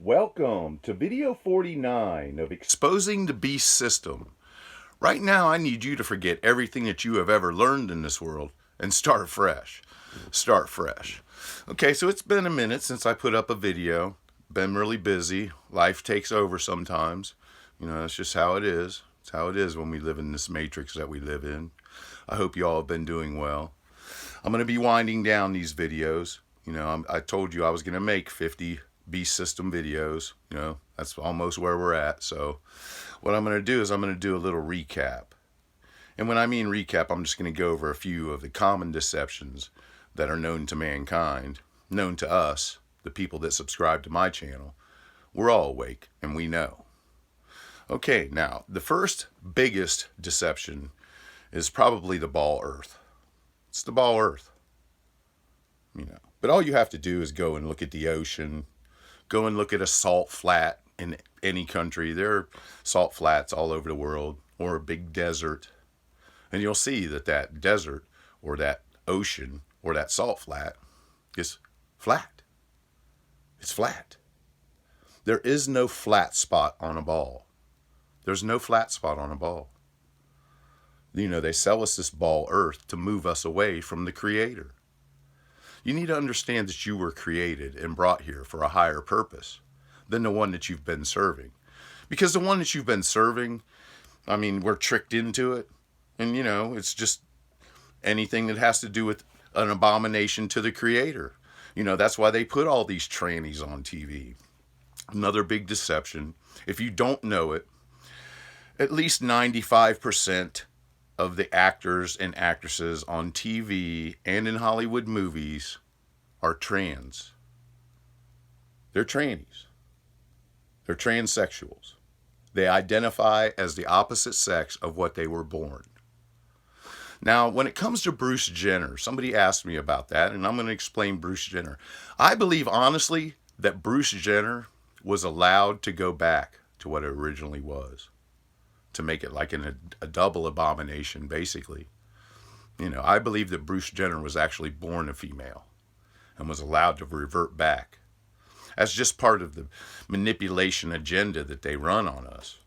Welcome to video 49 of Exposing the Beast System. Right now, I need you to forget everything that you have ever learned in this world and start fresh. Start fresh. Okay, so it's been a minute since I put up a video. Been really busy. Life takes over sometimes. That's just how it is. It's how it is when we live in this matrix that we live in. I hope you all have been doing well. I'm going to be winding down these videos. I told you I was going to make 50 Beast System videos. That's almost where we're at. So what I'm going to do is I'm going to do a little recap. And when I mean recap, I'm just going to go over a few of the common deceptions that are known to mankind, known to us, the people that subscribe to my channel. We're all awake and we know. Okay, now the first biggest deception is probably the ball Earth. It's the ball Earth. But all you have to do is go and look at the ocean, go and look at a salt flat in any country. There are salt flats all over the world, or a big desert. And you'll see that that desert or that ocean or that salt flat is flat. It's flat. There is no flat spot on a ball. There's no flat spot on a ball. They sell us this ball Earth to move us away from the Creator. You need to understand that you were created and brought here for a higher purpose than the one that you've been serving. Because the one that you've been serving, we're tricked into it. And, it's just anything that has to do with an abomination to the Creator. That's why they put all these trannies on TV. Another big deception. If you don't know it, at least 95% of the actors and actresses on TV and in Hollywood movies are trans. They're trannies. They're transsexuals. They identify as the opposite sex of what they were born. Now, when it comes to Bruce Jenner, somebody asked me about that, and I'm going to explain Bruce Jenner. I believe, honestly, that Bruce Jenner was allowed to go back to what it originally was, to make it like a double abomination, basically. I believe that Bruce Jenner was actually born a female and was allowed to revert back. That's just part of the manipulation agenda that they run on us.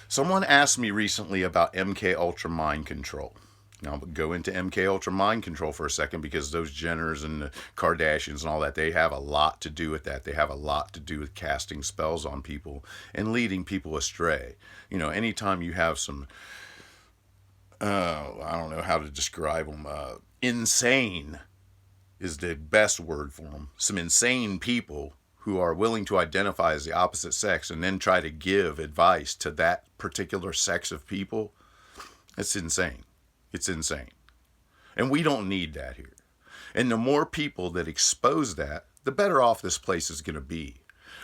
Someone asked me recently about MK Ultra mind control. Now, I'll go into MK Ultra mind control for a second, because those Jenners and the Kardashians and all that, they have a lot to do with that. They have a lot to do with casting spells on people and leading people astray. Anytime you have some, I don't know how to describe them, insane is the best word for them. Some insane people who are willing to identify as the opposite sex and then try to give advice to that particular sex of people. It's insane. It's insane. And we don't need that here. And the more people that expose that, the better off this place is going to be.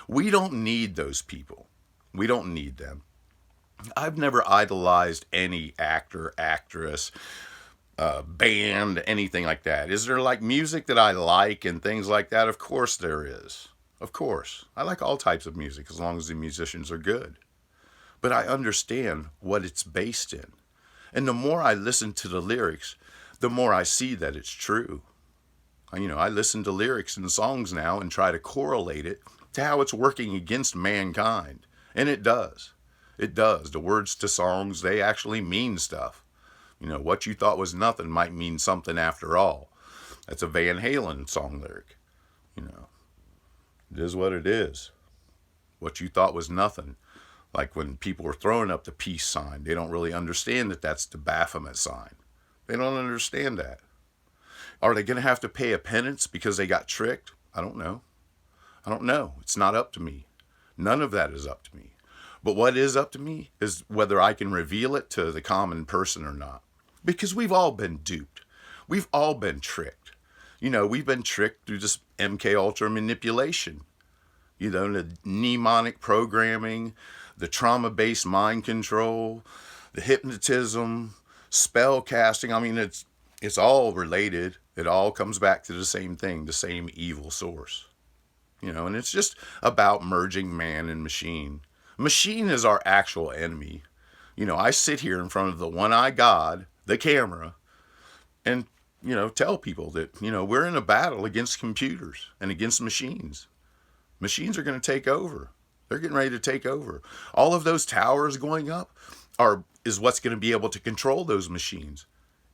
We don't need those people. We don't need them. I've never idolized any actor, actress, band, anything like that. Is there like music that I like and things like that? Of course there is. Of course. I like all types of music as long as the musicians are good. But I understand what it's based in. And the more I listen to the lyrics, the more I see that it's true. I listen to lyrics and songs now and try to correlate it to how it's working against mankind. And it does. It does. The words to songs, they actually mean stuff. What you thought was nothing might mean something after all. That's a Van Halen song lyric. It is what it is. What you thought was nothing. Like when people were throwing up the peace sign, they don't really understand that that's the Baphomet sign. They don't understand that. Are they going to have to pay a penance because they got tricked? I don't know. I don't know. It's not up to me. None of that is up to me. But what is up to me is whether I can reveal it to the common person or not. Because we've all been duped. We've all been tricked. We've been tricked through this MK Ultra manipulation. The mnemonic programming, the trauma-based mind control, the hypnotism, spell casting. It's all related. It all comes back to the same thing, the same evil source. And it's just about merging man and machine. Machine is our actual enemy. I sit here in front of the one-eyed God, the camera, and tell people that we're in a battle against computers and against machines. Machines are going to take over. They're getting ready to take over. All of those towers going up is what's going to be able to control those machines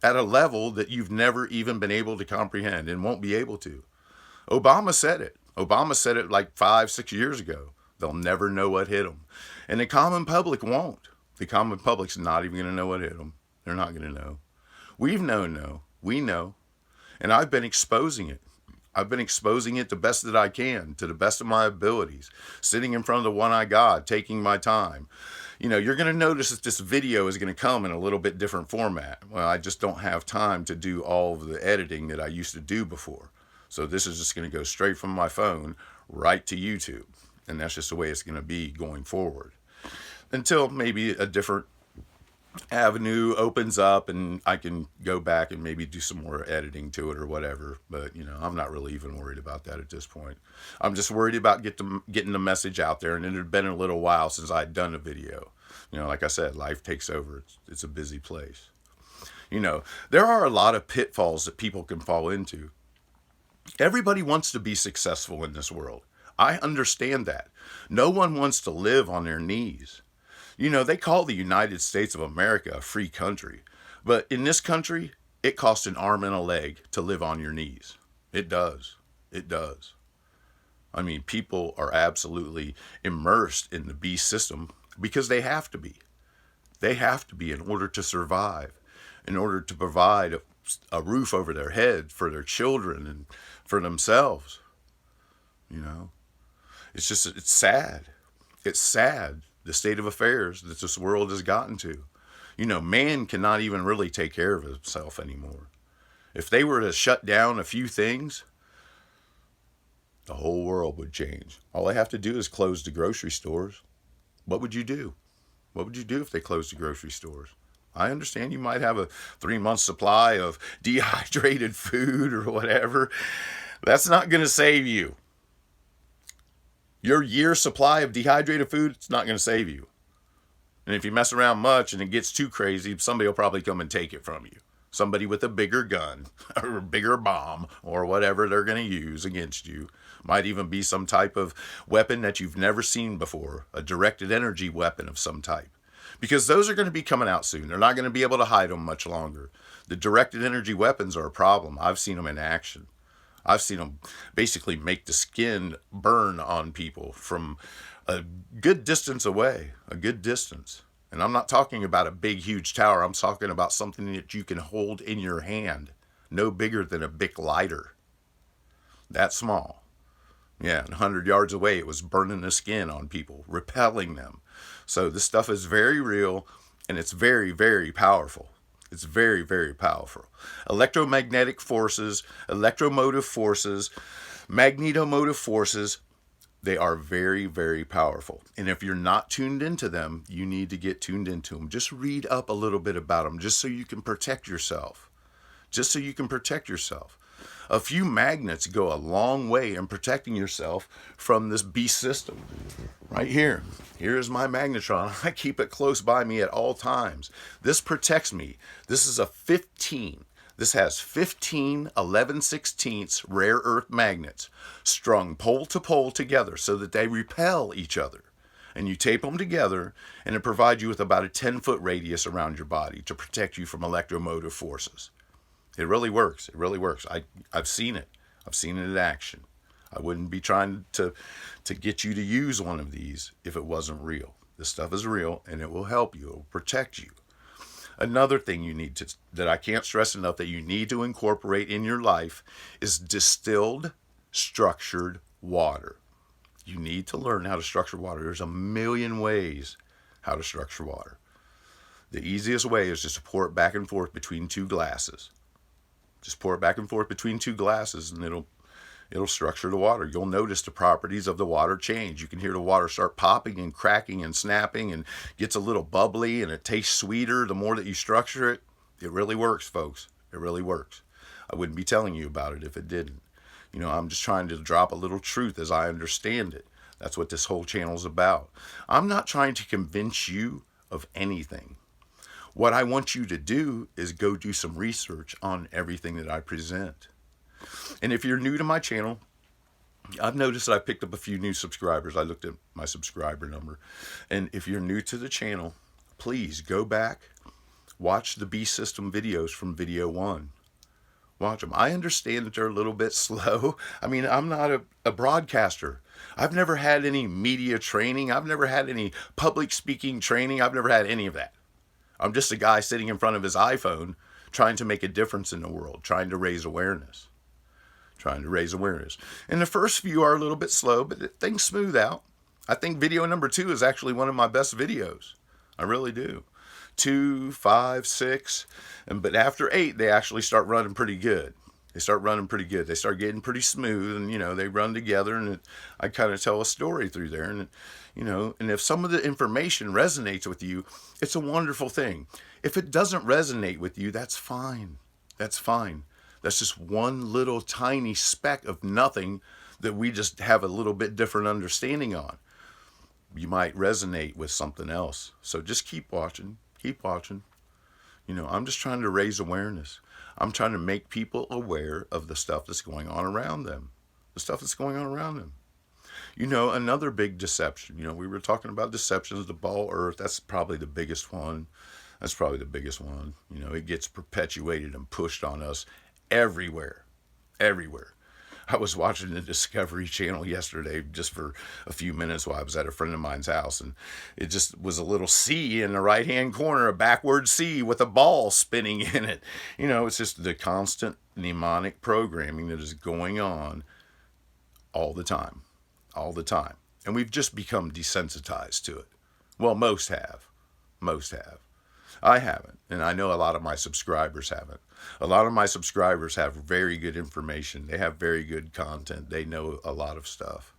at a level that you've never even been able to comprehend and won't be able to. Obama said it. Obama said it like 5-6 years ago. They'll never know what hit them. And the common public won't. The common public's not even going to know what hit them. They're not going to know. We've known, no. We know. And I've been exposing it. I've been exposing it the best that I can, to the best of my abilities, sitting in front of the one-eye God, taking my time. You know, you're going to notice that this video is going to come in a little bit different format. Well, I just don't have time to do all of the editing that I used to do before. So this is just going to go straight from my phone right to YouTube. And that's just the way it's going to be going forward. Until maybe a different avenue opens up and I can go back and maybe do some more editing to it or whatever. But, you know, I'm not really even worried about that at this point. I'm just worried about getting the message out there. And it had been a little while since I'd done a video. You know, like I said, life takes over. It's a busy place. You know, there are a lot of pitfalls that people can fall into. Everybody wants to be successful in this world. I understand that. No one wants to live on their knees. You know, they call the United States of America a free country. But in this country, it costs an arm and a leg to live on your knees. It does. It does. I mean, people are absolutely immersed in the beast system because they have to be. They have to be in order to survive, in order to provide a roof over their head for their children and for themselves. You know, it's sad. It's sad, the state of affairs that this world has gotten to. You know, man cannot even really take care of himself anymore. If they were to shut down a few things, the whole world would change. All they have to do is close the grocery stores. What would you do? What would you do if they closed the grocery stores? I understand you might have a 3-month supply of dehydrated food or whatever. That's not going to save you. Your year's supply of dehydrated food, it's not going to save you. And if you mess around much and it gets too crazy, somebody will probably come and take it from you. Somebody with a bigger gun or a bigger bomb or whatever they're going to use against you. Might even be some type of weapon that you've never seen before, a directed energy weapon of some type. Because those are going to be coming out soon. They're not going to be able to hide them much longer. The directed energy weapons are a problem. I've seen them in action. I've seen them basically make the skin burn on people from a good distance away, a good distance. And I'm not talking about a big, huge tower. I'm talking about something that you can hold in your hand, no bigger than a Bic lighter. That small. Yeah, and 100 yards away, it was burning the skin on people, repelling them. So this stuff is very real, and it's very, very powerful. It's very, very powerful. Electromagnetic forces, electromotive forces, magnetomotive forces, they are very, very powerful. And if you're not tuned into them, you need to get tuned into them. Just read up a little bit about them, just so you can protect yourself. Just so you can protect yourself. A few magnets go a long way in protecting yourself from this beast system. Right here. Here's my magnetron. I keep it close by me at all times. This protects me. This is a 15. This has 15 11/16 rare earth magnets strung pole to pole together so that they repel each other. And you tape them together, and it provides you with about a 10-foot radius around your body to protect you from electromotive forces. It really works. It really works. I've seen it. I've seen it in action. I wouldn't be trying to get you to use one of these if it wasn't real. This stuff is real, and it will help you. It will protect you. Another thing you need to, that I can't stress enough, that you need to incorporate in your life is distilled, structured water. You need to learn how to structure water. There's a million ways how to structure water. The easiest way is just to pour it back and forth between two glasses. Just pour it back and forth between two glasses, and it'll structure the water. You'll notice the properties of the water change. You can hear the water start popping and cracking and snapping, and gets a little bubbly, and it tastes sweeter the more that you structure it. It really works, folks. It really works. I wouldn't be telling you about it if it didn't. You know, I'm just trying to drop a little truth as I understand it. That's what this whole channel is about. I'm not trying to convince you of anything. What I want you to do is go do some research on everything that I present. And if you're new to my channel, I've noticed that I picked up a few new subscribers. I looked at my subscriber number. And if you're new to the channel, please go back, watch the Beast System videos from video 1. Watch them. I understand that they're a little bit slow. I mean, I'm not a broadcaster. I've never had any media training. I've never had any public speaking training. I've never had any of that. I'm just a guy sitting in front of his iPhone trying to make a difference in the world, trying to raise awareness. And the first few are a little bit slow, but things smooth out. I think video number 2 is actually one of my best videos. I really do. 2, 5, 6, but after 8, they actually start running pretty good. They start getting pretty smooth, and they run together, and I kind of tell a story through there, and and if some of the information resonates with you, it's a wonderful thing. If it doesn't resonate with you, that's fine. That's fine. That's just one little tiny speck of nothing that we just have a little bit different understanding on. You might resonate with something else. So just keep watching. I'm just trying to raise awareness. I'm trying to make people aware of the stuff that's going on around them. Another big deception. We were talking about deceptions, the ball earth. That's probably the biggest one. It gets perpetuated and pushed on us everywhere. I was watching the Discovery Channel yesterday just for a few minutes while I was at a friend of mine's house, and it just was a little C in the right-hand corner, a backward C with a ball spinning in it. It's just the constant mnemonic programming that is going on all the time. And we've just become desensitized to it. Well, most have. I haven't, and I know a lot of my subscribers haven't. A lot of my subscribers have very good information. They have very good content. They know a lot of stuff.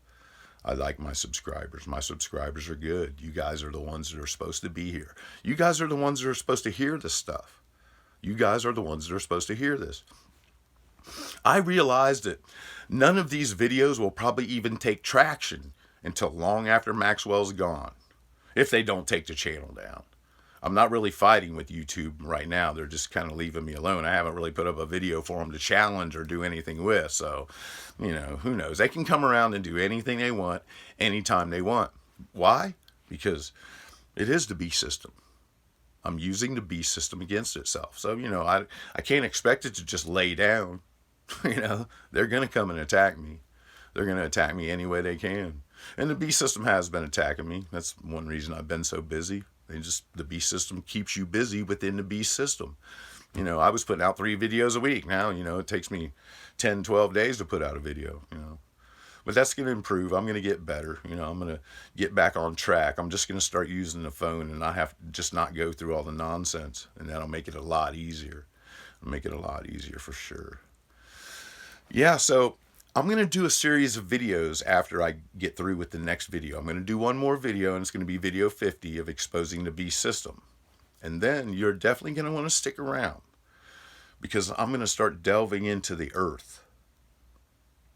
I like my subscribers. My subscribers are good. You guys are the ones that are supposed to be here. You guys are the ones that are supposed to hear this stuff. You guys are the ones that are supposed to hear this. I realized that none of these videos will probably even take traction until long after Maxwell's gone, if they don't take the channel down. I'm not really fighting with YouTube right now. They're just kind of leaving me alone. I haven't really put up a video for them to challenge or do anything with. So, who knows? They can come around and do anything they want, anytime they want. Why? Because it is the Beast System. I'm using the Beast System against itself. So, I can't expect it to just lay down. They're going to come and attack me. They're going to attack me any way they can. And the Beast System has been attacking me. That's one reason I've been so busy. The Beast System keeps you busy within the Beast System. I was putting out 3 videos a week. Now, it takes me 10, 12 days to put out a video, But that's going to improve. I'm going to get better. I'm going to get back on track. I'm just going to start using the phone and not go through all the nonsense. And that'll make it a lot easier. For sure. Yeah, so I'm going to do a series of videos after I get through with the next video. I'm going to do one more video, and it's going to be video 50 of exposing the Beast System. And then you're definitely going to want to stick around, because I'm going to start delving into the earth.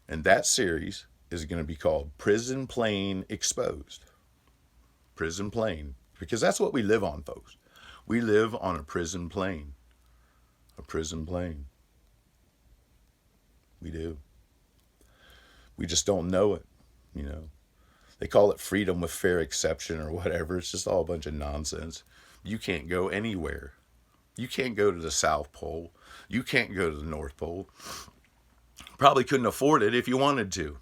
And that series is going to be called Prison Plane Exposed. Prison plane. Because that's what we live on, folks. We live on a prison plane. A prison plane. We do. We just don't know it, They call it freedom with fair exception or whatever. It's just all a bunch of nonsense. You can't go anywhere. You can't go to the South Pole. You can't go to the North Pole. Probably couldn't afford it if you wanted to.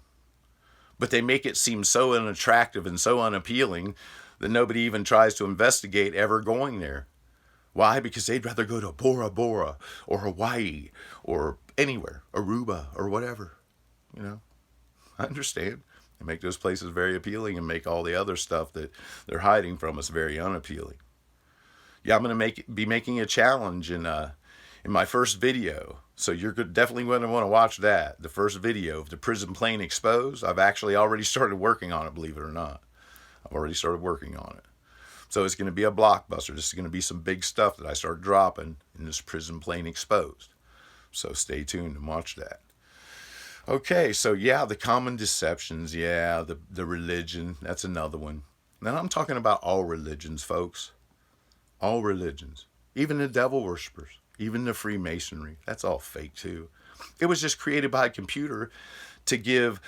But they make it seem so unattractive and so unappealing that nobody even tries to investigate ever going there. Why? Because they'd rather go to Bora Bora or Hawaii or anywhere, Aruba or whatever, I understand. They make those places very appealing and make all the other stuff that they're hiding from us very unappealing. Yeah, I'm going to be making a challenge in my first video. So you're definitely going to want to watch that. The first video of the Prison Plane Exposed. I've actually already started working on it, believe it or not. I've already started working on it. So it's going to be a blockbuster. This is going to be some big stuff that I start dropping in this Prison Plane Exposed. So stay tuned and watch that. Okay, so yeah, the common deceptions, yeah, the religion, that's another one. Now I'm talking about all religions, folks. All religions. Even the devil worshippers. Even the Freemasonry. That's all fake too. It was just created by a computer to give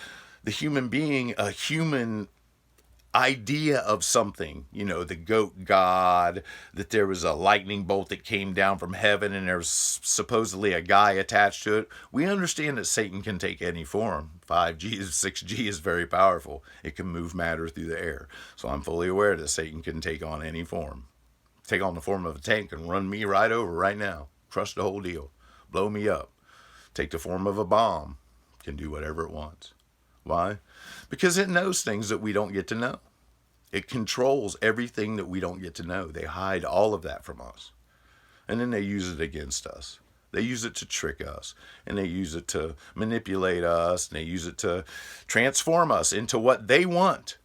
the human being a human idea of something, you know, the goat god, that there was a lightning bolt that came down from heaven and there's supposedly a guy attached to it. We understand that Satan can take any form. 5G, 6G is very powerful. It can move matter through the air. So I'm fully aware that Satan can take on any form. Take on the form of a tank and run me right over right now. Crush the whole deal. Blow me up. Take the form of a bomb. Can do whatever it wants. Why? Because it knows things that we don't get to know. It controls everything that we don't get to know. They hide all of that from us. And then they use it against us. They use it to trick us. And they use it to manipulate us. And they use it to transform us into what they want.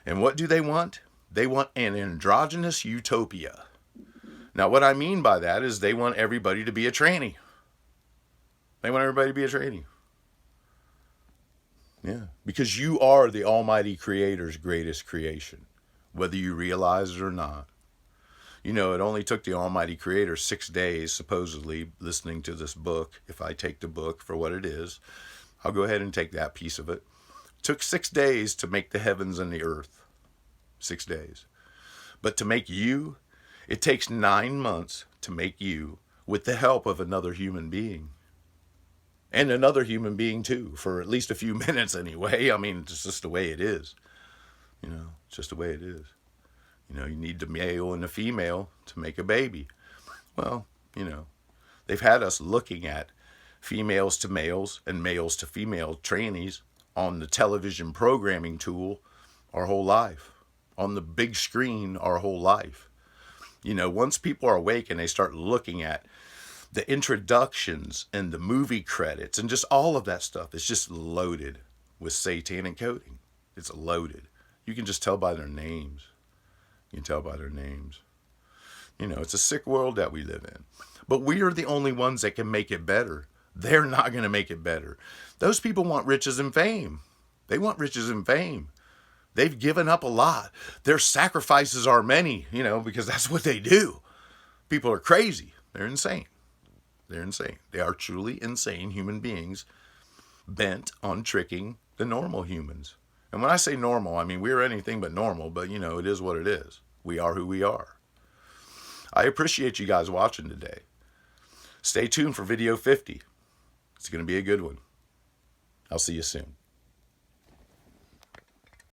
And what do they want? They want an androgynous utopia. Now, what I mean by that is they want everybody to be a tranny. They want everybody to be a tranny. Yeah, because you are the Almighty Creator's greatest creation, whether you realize it or not. You know, it only took the Almighty Creator 6 days, supposedly, listening to this book. If I take the book for what it is, I'll go ahead and take that piece of it. It took 6 days to make the heavens and the earth. 6 days. But to make you, it takes 9 months to make you with the help of another human being. And another human being too, for at least a few minutes anyway. I mean, it's just the way it is. You know, it's just the way it is. You know, you need the male and the female to make a baby. Well, you know, they've had us looking at females to males and males to female trainees on the television programming tool our whole life. On the big screen our whole life. You know, once people are awake and they start looking at the introductions and the movie credits and just all of that stuff, it's just loaded with satanic coding. It's loaded. You can just tell by their names. You can tell by their names. You know, it's a sick world that we live in. But we are the only ones that can make it better. They're not going to make it better. Those people want riches and fame. They want riches and fame. They've given up a lot. Their sacrifices are many, you know, because that's what they do. People are crazy. They're insane. They're insane. They are truly insane human beings bent on tricking the normal humans. And when I say normal, I mean we're anything but normal, but you know, it is what it is. We are who we are. I appreciate you guys watching today. Stay tuned for video 50. It's going to be a good one. I'll see you soon.